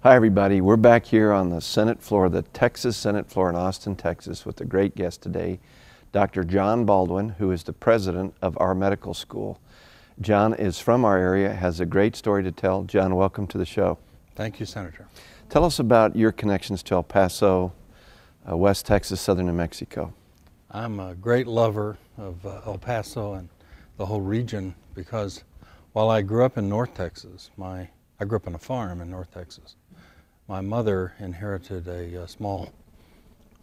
Hi everybody, we're back here on the Senate floor, the Texas Senate floor in Austin, Texas, with a great guest today, Dr. John Baldwin, who is the president of our medical school. John is from our area, has a great story to tell. John, welcome to the show. Thank you, Senator. Tell us about your connections to El Paso, West Texas, southern New Mexico. I'm a great lover of El Paso and the whole region because while I grew up in North Texas, I grew up on a farm in North Texas. My mother inherited a small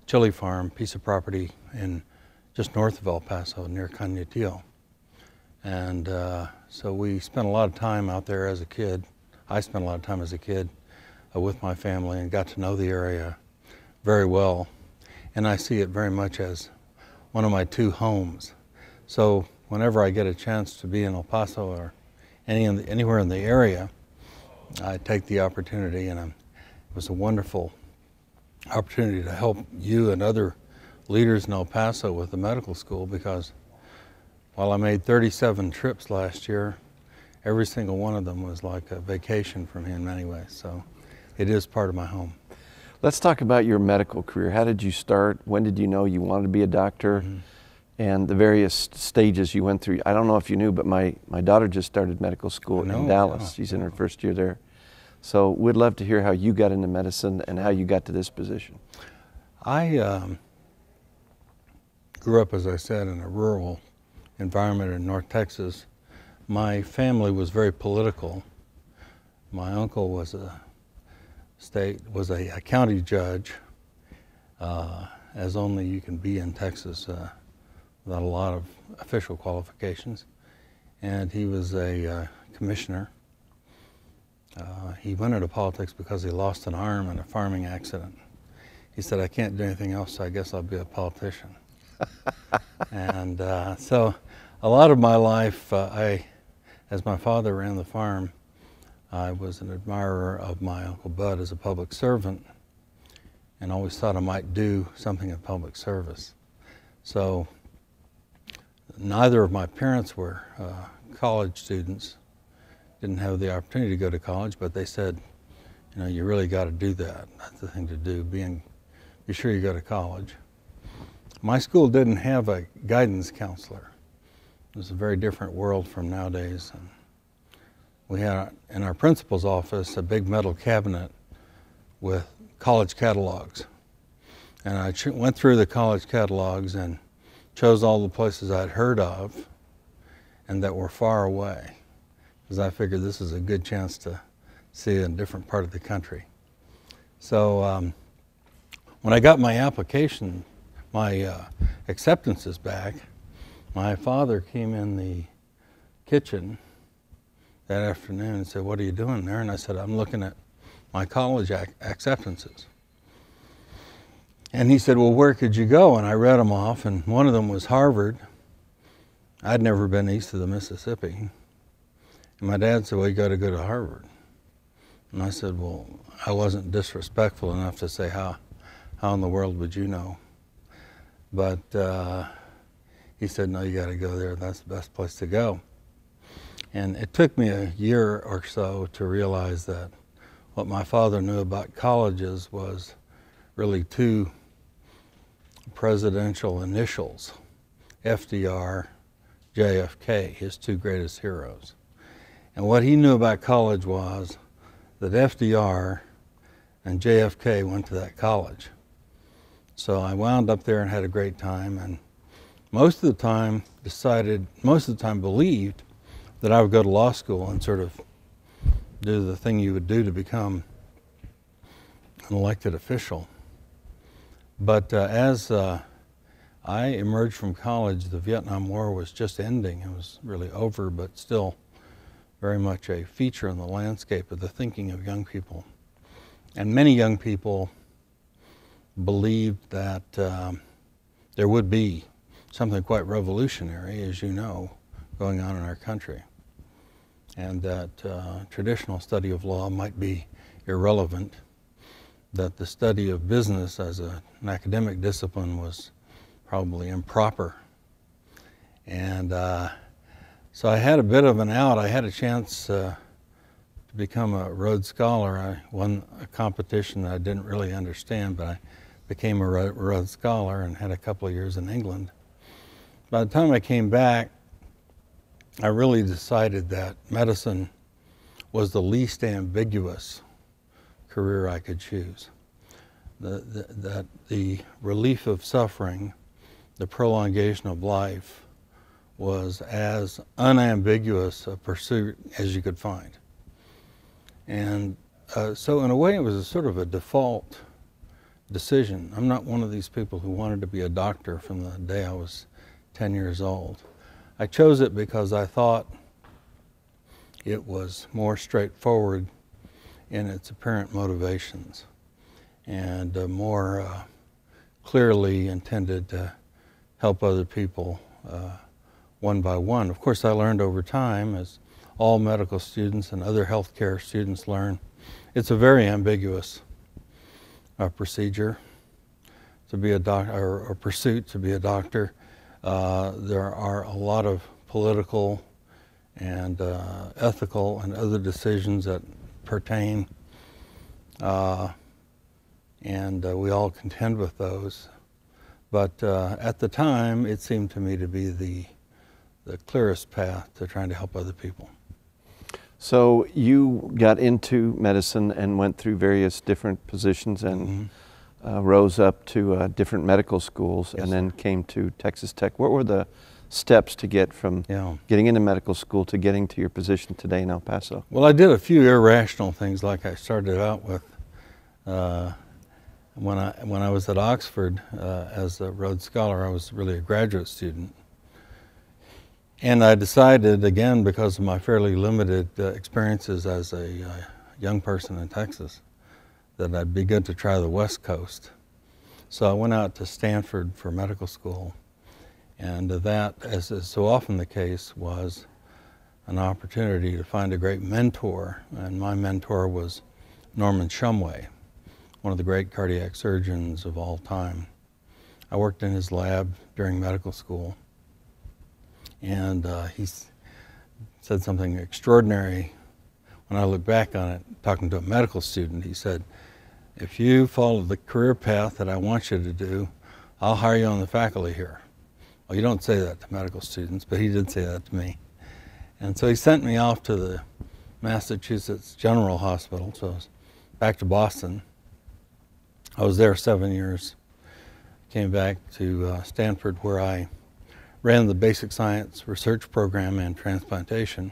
chili farm, piece of property in just north of El Paso near Canutillo. And so we spent a lot of time out there as a kid. I spent a lot of time as a kid with my family and got to know the area very well. And I see it very much as one of my two homes. So whenever I get a chance to be in El Paso or anywhere in the area, I take the opportunity, and it was a wonderful opportunity to help you and other leaders in El Paso with the medical school, because while I made 37 trips last year, every single one of them was like a vacation for me in many ways. So it is part of my home. Let's talk about your medical career. How did you start? When did you know you wanted to be a doctor? Mm-hmm. And the various stages you went through. I don't know if you knew, but my daughter just started medical school in Dallas. She's in her first year there. So we'd love to hear how you got into medicine and how you got to this position. I grew up, as I said, in a rural environment in North Texas. My family was very political. My uncle was a county judge, as only you can be in Texas without a lot of official qualifications. And he was a commissioner. He went into politics because he lost an arm in a farming accident. He said, "I can't do anything else, so I guess I'll be a politician." And so a lot of my life, as my father ran the farm, I was an admirer of my Uncle Bud as a public servant and always thought I might do something in public service. So neither of my parents were college students. Didn't have the opportunity to go to college, but they said, you know, you really got to do that. That's the thing to do, be sure you go to college. My school didn't have a guidance counselor. It was a very different world from nowadays. And we had in our principal's office a big metal cabinet with college catalogs. And I went through the college catalogs and chose all the places I'd heard of and that were far away, because I figured this is a good chance to see a different part of the country. So when I got my application, my acceptances back, my father came in the kitchen that afternoon and said, "What are you doing there?" And I said, "I'm looking at my college acceptances." And he said, "Well, where could you go?" And I read them off, and one of them was Harvard. I'd never been east of the Mississippi. And my dad said, "Well, you got to go to Harvard." And I said, "Well, I wasn't disrespectful enough to say, how in the world would you know?" But he said, "No, you got to go there. That's the best place to go." And it took me a year or so to realize that what my father knew about colleges was really two presidential initials, FDR, JFK, his two greatest heroes. And what he knew about college was that FDR and JFK went to that college. So I wound up there and had a great time, and most of the time believed that I would go to law school and sort of do the thing you would do to become an elected official. But as I emerged from college, the Vietnam War was just ending. It was really over, but still very much a feature in the landscape of the thinking of young people. And many young people believed that there would be something quite revolutionary, as you know, going on in our country, and that traditional study of law might be irrelevant, that the study of business as an academic discipline was probably improper. And so I had a bit of an out. I had a chance to to become a Rhodes Scholar. I won a competition that I didn't really understand, but I became a Rhodes Scholar and had a couple of years in England. By the time I came back, I really decided that medicine was the least ambiguous career I could choose. That the relief of suffering, the prolongation of life, was as unambiguous a pursuit as you could find. And so in a way it was a sort of a default decision. I'm not one of these people who wanted to be a doctor from the day I was 10 years old. I chose it because I thought it was more straightforward in its apparent motivations and more clearly intended to help other people one by one. Of course, I learned over time, as all medical students and other healthcare students learn, it's a very ambiguous procedure to be a doctor, or pursuit to be a doctor. There are a lot of political and ethical and other decisions that pertain, and we all contend with those. But at the time, it seemed to me to be the clearest path to trying to help other people. So you got into medicine and went through various different positions and rose up to different medical schools, and then came to Texas Tech. What were the steps to get from getting into medical school to getting to your position today in El Paso? Well, I did a few irrational things, like I started out with. When I was at Oxford as a Rhodes Scholar, I was really a graduate student. And I decided, again, because of my fairly limited experiences as a young person in Texas, that I'd be good to try the West Coast. So I went out to Stanford for medical school, and that, as is so often the case, was an opportunity to find a great mentor. And my mentor was Norman Shumway, one of the great cardiac surgeons of all time. I worked in his lab during medical school, and he said something extraordinary when I look back on it, talking to a medical student. He said, "If you follow the career path that I want you to do, I'll hire you on the faculty here." Well, you don't say that to medical students, but he did say that to me. And so he sent me off to the Massachusetts General Hospital, so I was back to Boston. I was there 7 years, came back to Stanford, where I ran the basic science research program in transplantation,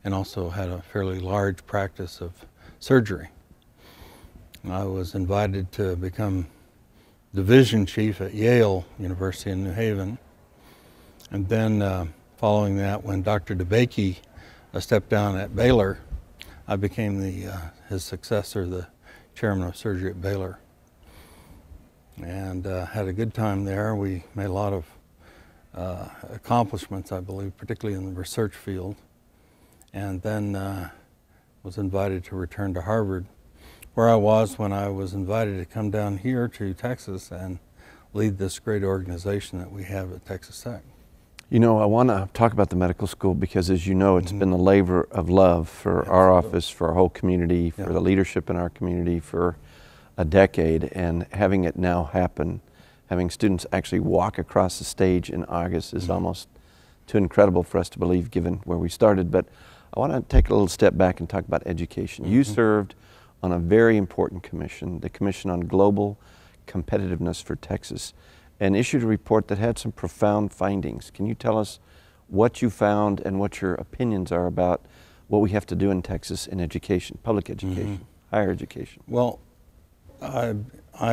and also had a fairly large practice of surgery. I was invited to become division chief at Yale University in New Haven. And then following that, when Dr. DeBakey stepped down at Baylor, I became his successor, the chairman of surgery at Baylor. And had a good time there. We made a lot of accomplishments, I believe, particularly in the research field. And then was invited to return to Harvard, where I was when I was invited to come down here to Texas and lead this great organization that we have at Texas Tech. You know, I want to talk about the medical school because, as you know, it's been a labor of love for our office, for our whole community, for the leadership in our community for a decade, and having it now happen, having students actually walk across the stage in August is almost too incredible for us to believe, given where we started. But I want to take a little step back and talk about education. You served on a very important commission, the Commission on Global Competitiveness for Texas, and issued a report that had some profound findings. Can you tell us what you found and what your opinions are about what we have to do in Texas in education, public education, higher education? Well, I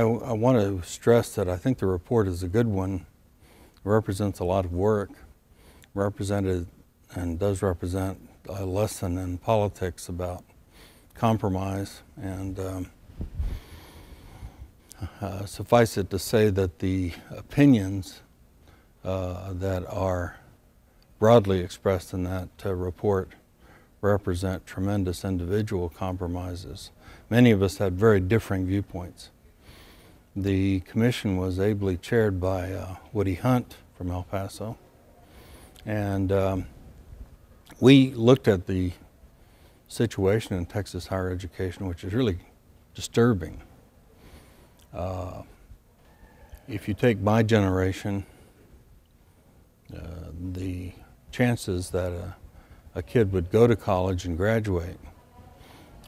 want to stress that I think the report is a good one. It represents a lot of work, represented and does represent a lesson in politics about compromise, and suffice it to say that the opinions that are broadly expressed in that report represent tremendous individual compromises. Many of us had very differing viewpoints. The commission was ably chaired by Woody Hunt from El Paso, and we looked at the situation in Texas higher education, which is really disturbing. If you take my generation, the chances that a kid would go to college and graduate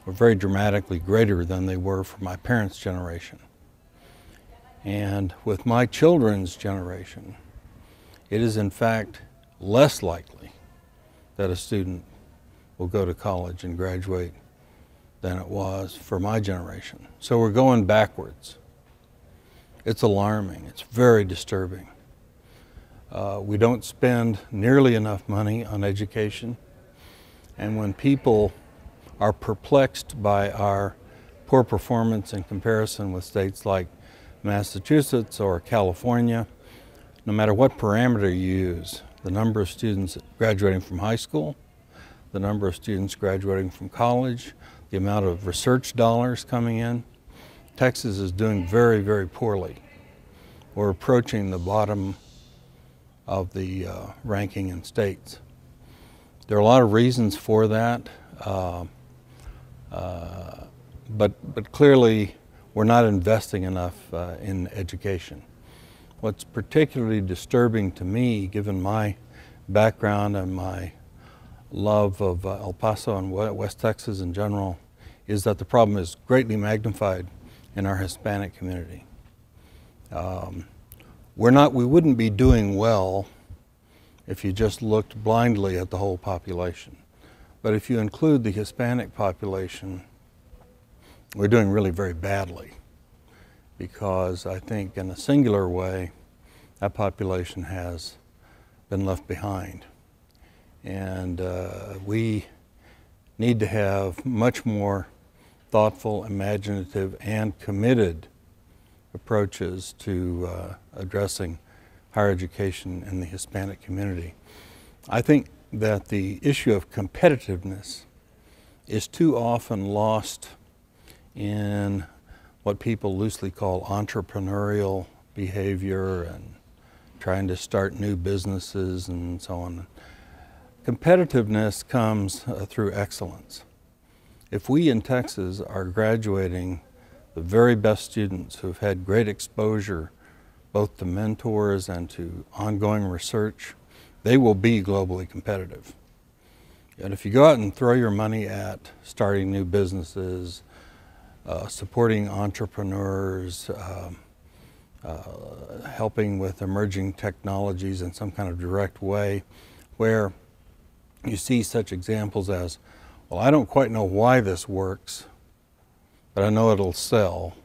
were very dramatically greater than they were for my parents' generation. And with my children's generation, it is in fact less likely that a student will go to college and graduate than it was for my generation. So we're going backwards. It's alarming. It's very disturbing. We don't spend nearly enough money on education. And when people are perplexed by our poor performance in comparison with states like Massachusetts or California, no matter what parameter you use, the number of students graduating from high school, the number of students graduating from college, the amount of research dollars coming in, Texas is doing very, very poorly. We're approaching the bottom of the ranking in states. There are a lot of reasons for that, but clearly we're not investing enough in education. What's particularly disturbing to me, given my background and my love of El Paso and West Texas in general, is that the problem is greatly magnified in our Hispanic community. We wouldn't be doing well if you just looked blindly at the whole population. But if you include the Hispanic population, we're doing really very badly, because I think in a singular way, that population has been left behind. And we need to have much more thoughtful, imaginative, and committed approaches to addressing higher education in the Hispanic community. I think that the issue of competitiveness is too often lost in what people loosely call entrepreneurial behavior and trying to start new businesses and so on. Competitiveness comes through excellence. If we in Texas are graduating the very best students who've had great exposure both to mentors and to ongoing research, they will be globally competitive. And if you go out and throw your money at starting new businesses, supporting entrepreneurs, helping with emerging technologies in some kind of direct way, where you see such examples as, well, I don't quite know why this works, but I know it'll sell,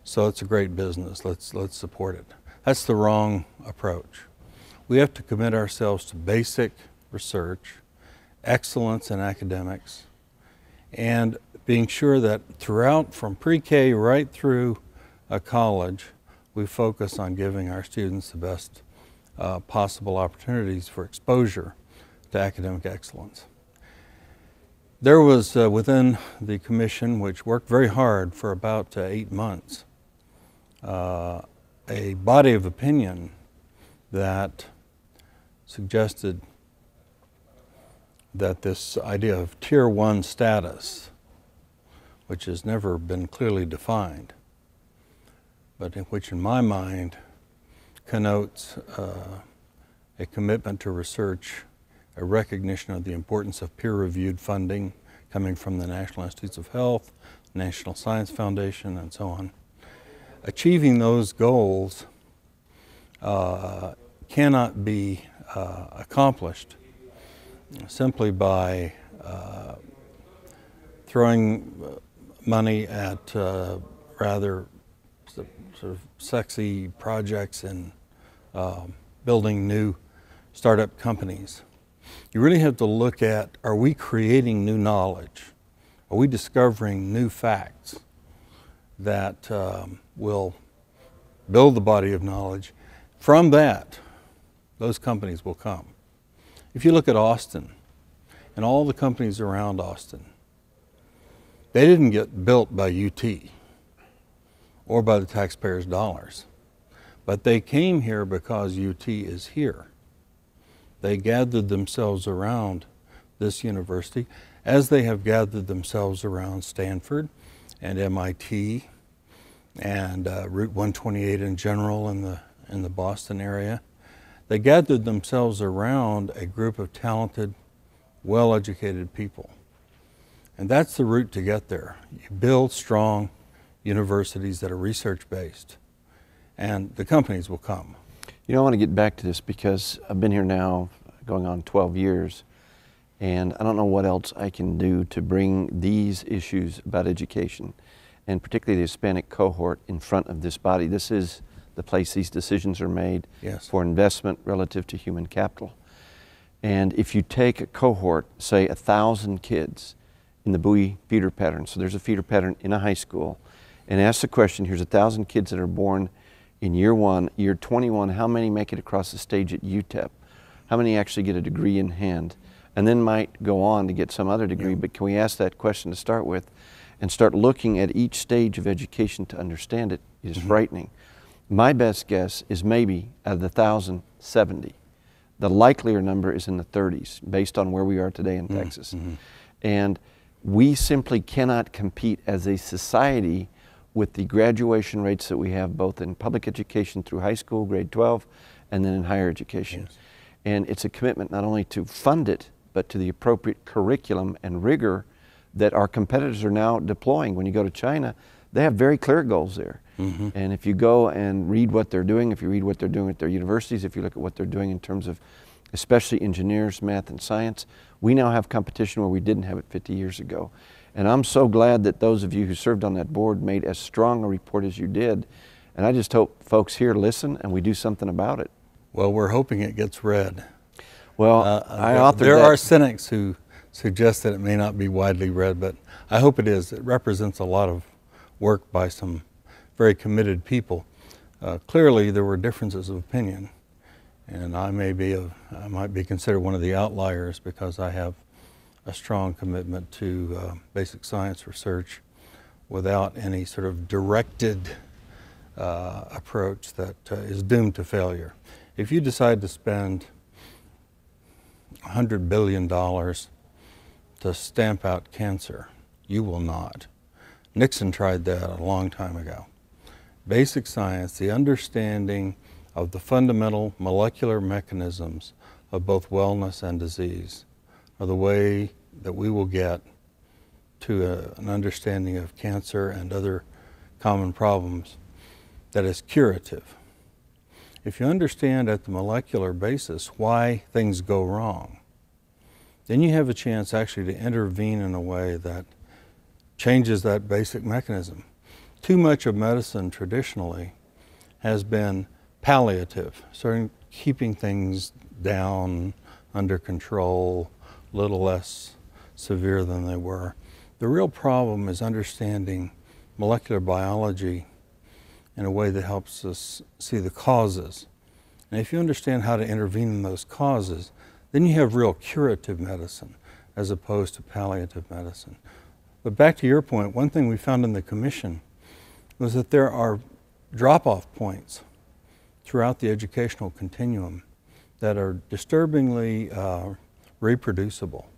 so it's a great business, let's support it. That's the wrong approach. We have to commit ourselves to basic research, excellence in academics, and being sure that throughout, from pre-K right through college, we focus on giving our students the best possible opportunities for exposure to academic excellence. There was within the commission, which worked very hard for about 8 months, a body of opinion that suggested that this idea of Tier 1 status, which has never been clearly defined, but which in my mind connotes a commitment to research, a recognition of the importance of peer-reviewed funding coming from the National Institutes of Health, National Science Foundation, and so on. Achieving those goals cannot be accomplished simply by throwing money at rather sort of sexy projects and building new startup companies. You really have to look at, are we creating new knowledge? Are we discovering new facts that will build the body of knowledge? From that, those companies will come. If you look at Austin and all the companies around Austin, they didn't get built by UT or by the taxpayers' dollars, but they came here because UT is here. They gathered themselves around this university, as they have gathered themselves around Stanford and MIT and Route 128 in general in the Boston area, they gathered themselves around a group of talented, well-educated people. And that's the route to get there. You build strong universities that are research-based, and the companies will come. You know, I want to get back to this because I've been here now going on 12 years, and I don't know what else I can do to bring these issues about education, and particularly the Hispanic cohort, in front of this body. This is the place these decisions are made. Yes. For investment relative to human capital. And if you take a cohort, say 1,000 kids in the Bowie feeder pattern, so there's a feeder pattern in a high school, and ask the question, here's 1,000 kids that are born in year 1, year 21, how many make it across the stage at UTEP? How many actually get a degree in hand? And then might go on to get some other degree, but can we ask that question to start with and start looking at each stage of education to understand it? It is frightening. My best guess is maybe out of the 1,000, 70. The likelier number is in the 30s, based on where we are today in Texas. And we simply cannot compete as a society with the graduation rates that we have both in public education through high school, grade 12, and then in higher education. Yes. And it's a commitment not only to fund it, but to the appropriate curriculum and rigor that our competitors are now deploying. When you go to China, they have very clear goals there. And if you go and read what they're doing, if you read what they're doing at their universities, if you look at what they're doing in terms of especially engineers, math, and science, we now have competition where we didn't have it 50 years ago. And I'm so glad that those of you who served on that board made as strong a report as you did. And I just hope folks here listen and we do something about it. Well, we're hoping it gets read. Well, I authored there that. are cynics who suggest that it may not be widely read, but I hope it is. It represents a lot of work by some very committed people. Clearly, there were differences of opinion, and I might be considered one of the outliers because I have a strong commitment to basic science research without any sort of directed approach that is doomed to failure. If you decide to spend $100 billion to stamp out cancer, you will not. Nixon tried that a long time ago. Basic science, the understanding of the fundamental molecular mechanisms of both wellness and disease, are the way that we will get to an understanding of cancer and other common problems that is curative. If you understand at the molecular basis why things go wrong, then you have a chance actually to intervene in a way that changes that basic mechanism. Too much of medicine traditionally has been palliative, sort of keeping things down, under control, a little less severe than they were. The real problem is understanding molecular biology in a way that helps us see the causes. And if you understand how to intervene in those causes, then you have real curative medicine as opposed to palliative medicine. But back to your point, one thing we found in the commission was that there are drop-off points throughout the educational continuum that are disturbingly reproducible.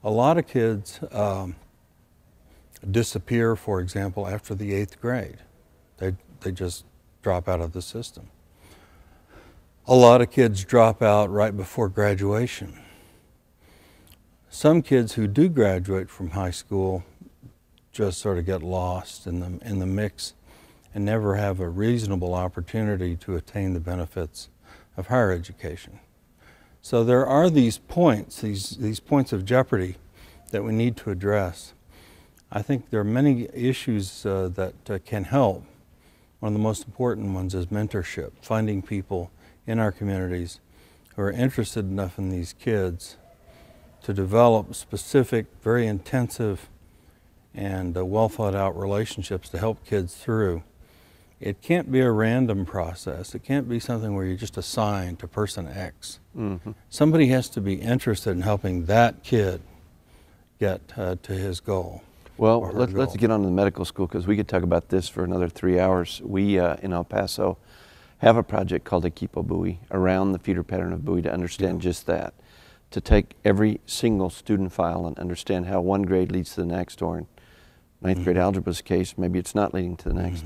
A lot of kids disappear, for example, after the 8th grade. They just drop out of the system. A lot of kids drop out right before graduation. Some kids who do graduate from high school just sort of get lost in the mix and never have a reasonable opportunity to attain the benefits of higher education. So there are these points, these points of jeopardy that we need to address. I think there are many issues that can help. One of the most important ones is mentorship, finding people in our communities who are interested enough in these kids to develop specific, very intensive, and well thought out relationships to help kids through. It can't be a random process. It can't be something where you just assign to person X. Somebody has to be interested in helping that kid get to his goal. Well, let's get on to the medical school because we could talk about this for another 3 hours. We in El Paso have a project called Equipo Bowie around the feeder pattern of Bowie to understand just that. to take every single student file and understand how one grade leads to the next, or in ninth grade algebra's case, maybe it's not leading to the next,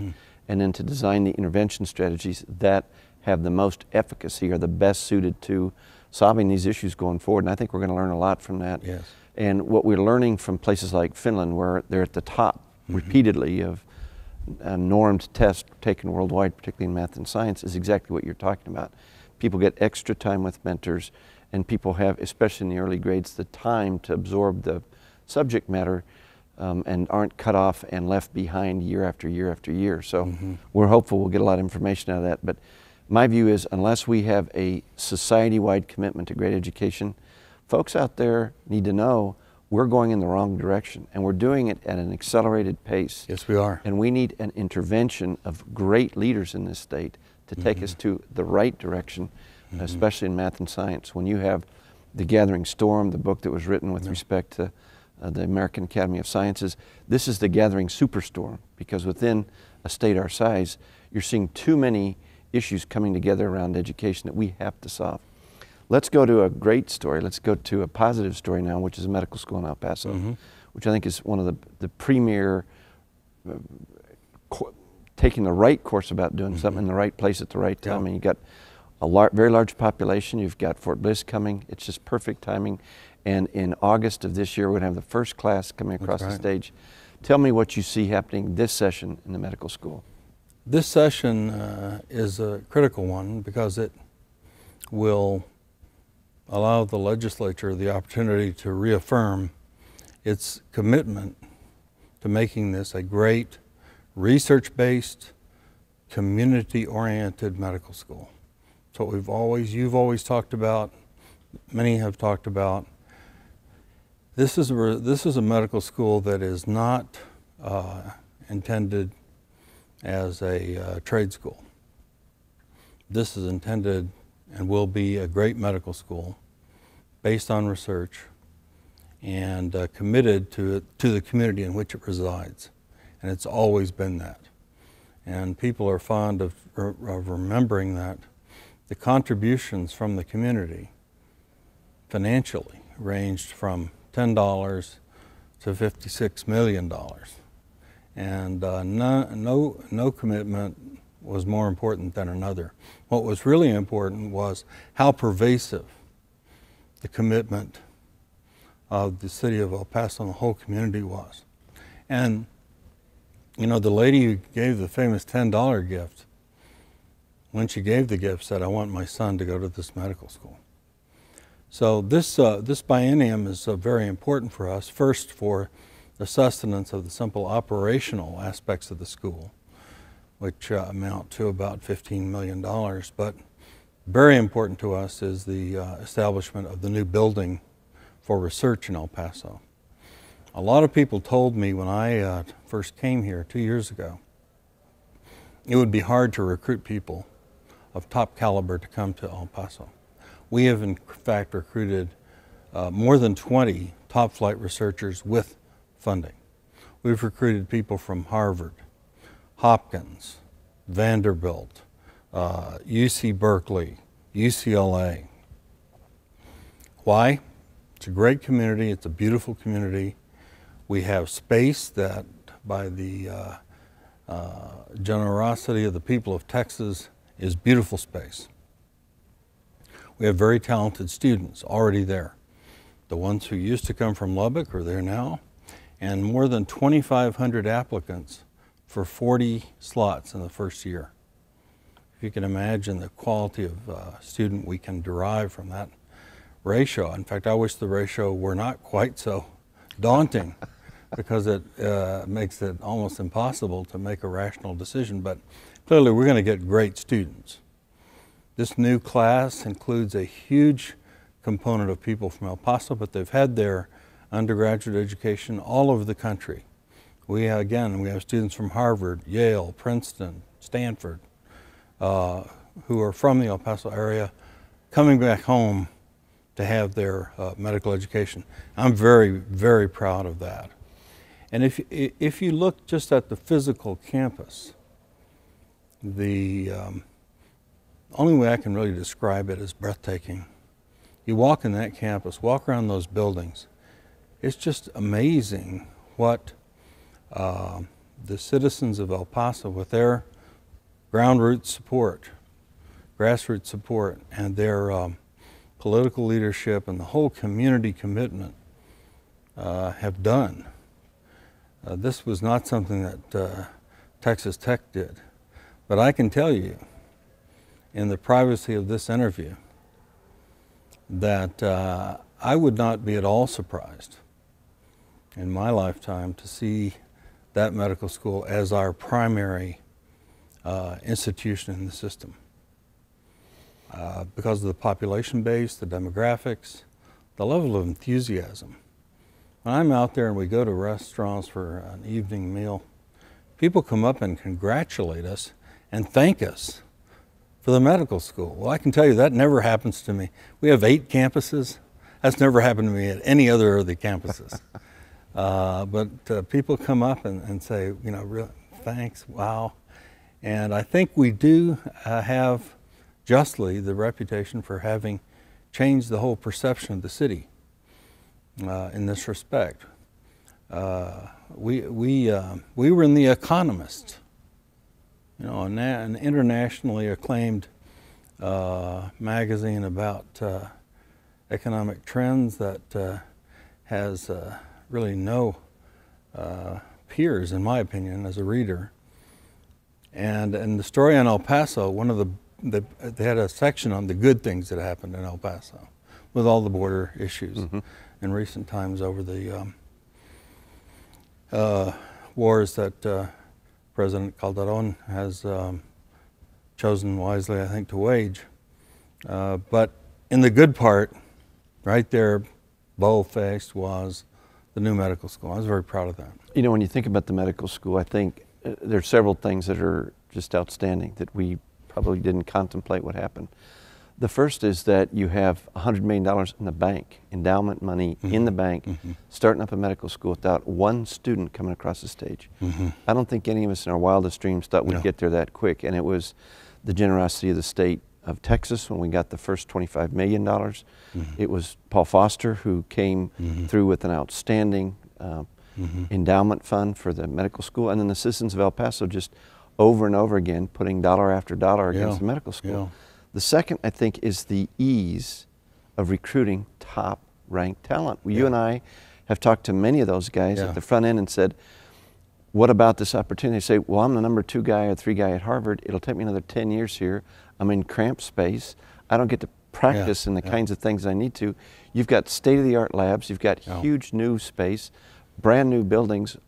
and then to design the intervention strategies that have the most efficacy or the best suited to solving these issues going forward. And I think we're going to learn a lot from that. Yes. And what we're learning from places like Finland, where they're at the top repeatedly of normed tests taken worldwide, particularly in math and science, is exactly what you're talking about. People get extra time with mentors, and people have, especially in the early grades, the time to absorb the subject matter and aren't cut off and left behind year after year after year. So we're hopeful we'll get a lot of information out of that. But my view is, unless we have a society-wide commitment to great education, folks out there need to know we're going in the wrong direction, and we're doing it at an accelerated pace. Yes, we are. And we need an intervention of great leaders in this state to take us to the right direction, especially in math and science. When you have The Gathering Storm, the book that was written with respect to the American Academy of Sciences, this is the gathering superstorm, because within a state our size, you're seeing too many issues coming together around education that we have to solve. Let's go to a great story. Let's go to a positive story now, which is a medical school in El Paso, which I think is one of the premier, taking the right course about doing something in the right place at the right time. And you've got a very large population. You've got Fort Bliss coming. It's just perfect timing. And in August of this year, we're going to have the first class coming across the stage. Tell me what you see happening this session in the medical school. This session is a critical one because it will allow the legislature the opportunity to reaffirm its commitment to making this a great research-based, community-oriented medical school. It's what you've always talked about, many have talked about. This is a medical school that is not intended as a trade school. This is intended and will be a great medical school based on research and committed to the community in which it resides. And it's always been that. And people are fond of remembering that. The contributions from the community financially ranged from $10 to $56 million. And no commitment was more important than another. What was really important was how pervasive the commitment of the city of El Paso and the whole community was. And you know, the lady who gave the famous $10 gift, when she gave the gift, said, "I want my son to go to this medical school." So this biennium is very important for us, first for the sustenance of the simple operational aspects of the school, which amount to about $15 million. But very important to us is the establishment of the new building for research in El Paso. A lot of people told me when I first came here 2 years ago, it would be hard to recruit people of top caliber to come to El Paso. We have in fact recruited more than 20 top flight researchers with funding. We've recruited people from Harvard, Hopkins, Vanderbilt, UC Berkeley, UCLA. Why? It's a great community, it's a beautiful community. We have space that, by the generosity of the people of Texas, is beautiful space. We have very talented students already there. The ones who used to come from Lubbock are there now, and more than 2,500 applicants for 40 slots in the first year. If you can imagine the quality of student we can derive from that ratio. In fact, I wish the ratio were not quite so daunting, because it makes it almost impossible to make a rational decision. But clearly we're going to get great students. This new class includes a huge component of people from El Paso, but they've had their undergraduate education all over the country. We have students from Harvard, Yale, Princeton, Stanford, who are from the El Paso area, coming back home to have their medical education. I'm very, very proud of that. And if you look just at the physical campus, the only way I can really describe it is breathtaking. You walk in that campus, walk around those buildings. It's just amazing what the citizens of El Paso, with their grassroots support, and their political leadership and the whole community commitment have done. This was not something that Texas Tech did, but I can tell you, in the privacy of this interview, that I would not be at all surprised in my lifetime to see that medical school as our primary institution in the system. Because of the population base, the demographics, the level of enthusiasm. When I'm out there and we go to restaurants for an evening meal, people come up and congratulate us and thank us for the medical school. Well, I can tell you that never happens to me. We have 8 campuses. That's never happened to me at any other of the campuses. But people come up and say, you know, really, thanks, wow. And I think we do have justly the reputation for having changed the whole perception of the city in this respect. We were in The Economist, you know, an internationally acclaimed magazine about economic trends that has really no peers, in my opinion, as a reader. And the story on El Paso, they had a section on the good things that happened in El Paso, with all the border issues in recent times over the wars that President Calderon has chosen wisely, I think, to wage. But in the good part, right there, bold-faced, was the new medical school. I was very proud of that. You know, when you think about the medical school, I think there's several things that are just outstanding that we probably didn't contemplate what happened. The first is that you have $100 million in the bank, endowment money in the bank, starting up a medical school without one student coming across the stage. I don't think any of us in our wildest dreams thought we'd get there that quick, and it was the generosity of the state of Texas when we got the first $25 million. It was Paul Foster who came through with an outstanding endowment fund for the medical school, and then the citizens of El Paso just over and over again putting dollar after dollar against the medical school. The second, I think, is the ease of recruiting top-ranked talent. You and I have talked to many of those guys at the front end and said, what about this opportunity? They say, well, I'm the number 2 guy or 3 guy at Harvard. It'll take me another 10 years here. I'm in cramped space. I don't get to practice in the kinds of things I need to. You've got state-of-the-art labs. You've got huge new space, brand new buildings,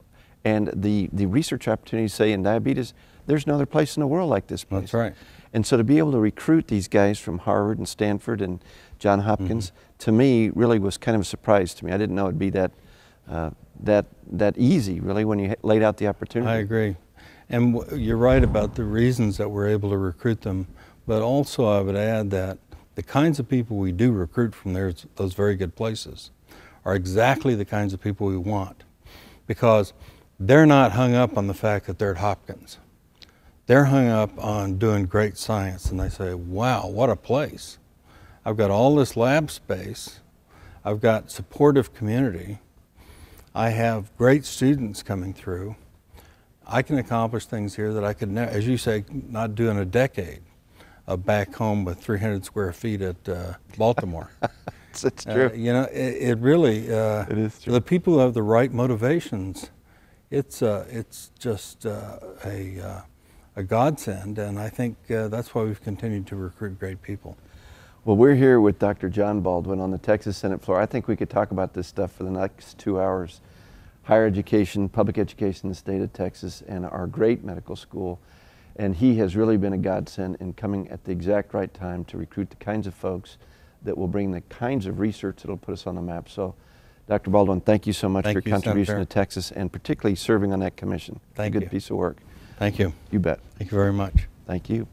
and the research opportunities, say, in diabetes, there's no other place in the world like this place. That's right. And so to be able to recruit these guys from Harvard and Stanford and Johns Hopkins, to me, really was kind of a surprise to me. I didn't know it'd be that easy, really, when you laid out the opportunity. I agree. And you're right about the reasons that we're able to recruit them, but also I would add that the kinds of people we do recruit from those very good places are exactly the kinds of people we want, because they're not hung up on the fact that they're at Hopkins. They're hung up on doing great science, and they say, wow, what a place. I've got all this lab space. I've got supportive community. I have great students coming through. I can accomplish things here that I could never, as you say, not do in a decade back home with 300 square feet at Baltimore. It's true. You know, it really, it is true. The people who have the right motivations, it's just a godsend, and I think that's why we've continued to recruit great people. Well, we're here with Dr. John Baldwin on the Texas Senate floor. I think we could talk about this stuff for the next 2 hours. Higher education, public education in the state of Texas, and our great medical school. And he has really been a godsend in coming at the exact right time to recruit the kinds of folks that will bring the kinds of research that will put us on the map. So, Dr. Baldwin, thank you so much for your contribution to Texas, and particularly serving on that commission. Thank you. Good piece of work. Thank you. You bet. Thank you very much. Thank you.